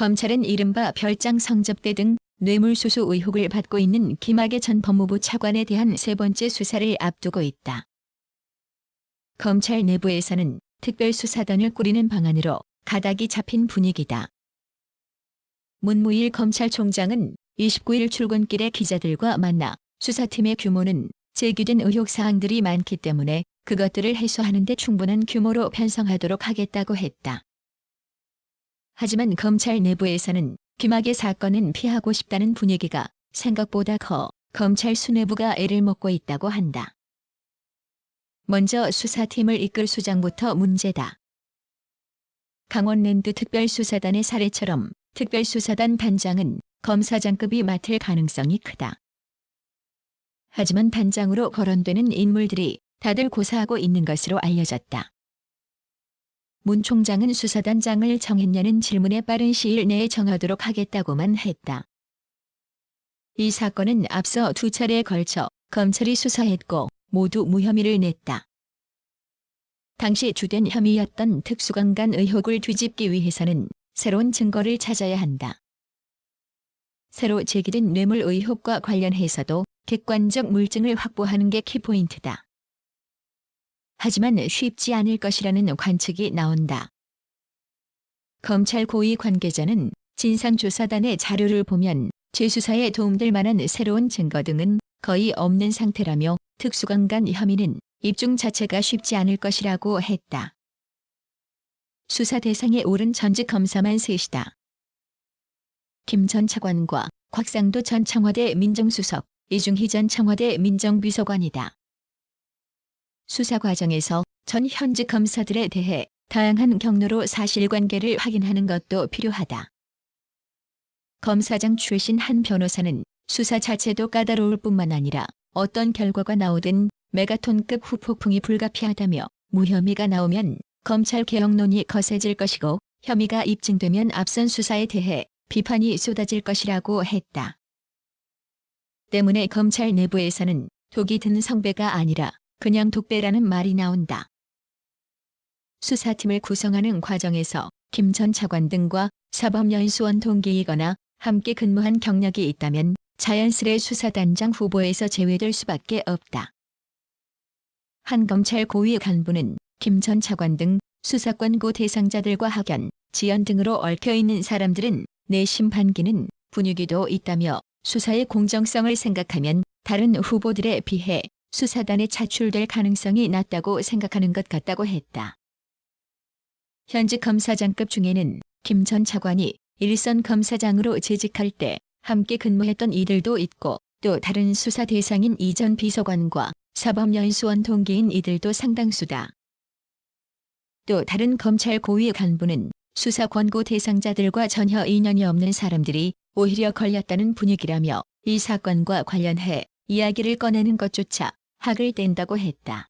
검찰은 이른바 별장 성접대 등 뇌물수수 의혹을 받고 있는 김학의 전 법무부 차관에 대한 세 번째 수사를 앞두고 있다. 검찰 내부에서는 특별수사단을 꾸리는 방안으로 가닥이 잡힌 분위기다. 문무일 검찰총장은 29일 출근길에 기자들과 만나 수사팀의 규모는 제기된 의혹 사항들이 많기 때문에 그것들을 해소하는 데 충분한 규모로 편성하도록 하겠다고 했다. 하지만 검찰 내부에서는 김학의 사건은 피하고 싶다는 분위기가 생각보다 커 검찰 수뇌부가 애를 먹고 있다고 한다. 먼저 수사팀을 이끌 수장부터 문제다. 강원랜드 특별수사단의 사례처럼 특별수사단 단장은 검사장급이 맡을 가능성이 크다. 하지만 단장으로 거론되는 인물들이 다들 고사하고 있는 것으로 알려졌다. 문 총장은 수사단장을 정했냐는 질문에 빠른 시일 내에 정하도록 하겠다고만 했다. 이 사건은 앞서 두 차례에 걸쳐 검찰이 수사했고 모두 무혐의를 냈다. 당시 주된 혐의였던 특수강간 의혹을 뒤집기 위해서는 새로운 증거를 찾아야 한다. 새로 제기된 뇌물 의혹과 관련해서도 객관적 물증을 확보하는 게 키포인트다. 하지만 쉽지 않을 것이라는 관측이 나온다. 검찰 고위 관계자는 진상조사단의 자료를 보면 재수사에 도움될 만한 새로운 증거 등은 거의 없는 상태라며 특수강간 혐의는 입증 자체가 쉽지 않을 것이라고 했다. 수사 대상에 오른 전직 검사만 셋이다. 김 전 차관과 곽상도 전 청와대 민정수석, 이중희 전 청와대 민정비서관이다. 수사 과정에서 전 현직 검사들에 대해 다양한 경로로 사실관계를 확인하는 것도 필요하다. 검사장 출신 한 변호사는 수사 자체도 까다로울 뿐만 아니라 어떤 결과가 나오든 메가톤급 후폭풍이 불가피하다며 무혐의가 나오면 검찰 개혁론이 거세질 것이고 혐의가 입증되면 앞선 수사에 대해 비판이 쏟아질 것이라고 했다. 때문에 검찰 내부에서는 독이 든 성배가 아니라 그냥 독배라는 말이 나온다. 수사팀을 구성하는 과정에서 김 전 차관 등과 사법연수원 동기이거나 함께 근무한 경력이 있다면 자연스레 수사단장 후보에서 제외될 수밖에 없다. 한 검찰 고위 간부는 김 전 차관 등 수사권고 대상자들과 학연, 지연 등으로 얽혀있는 사람들은 내심 반기는 분위기도 있다며 수사의 공정성을 생각하면 다른 후보들에 비해 수사단에 차출될 가능성이 낮다고 생각하는 것 같다고 했다. 현직 검사장급 중에는 김 전 차관이 일선 검사장으로 재직할 때 함께 근무했던 이들도 있고 또 다른 수사 대상인 이전 비서관과 사법연수원 동기인 이들도 상당수다. 또 다른 검찰 고위 간부는 수사 권고 대상자들과 전혀 인연이 없는 사람들이 오히려 걸렸다는 분위기라며 이 사건과 관련해 이야기를 꺼내는 것조차 학을 뗀다고 했다.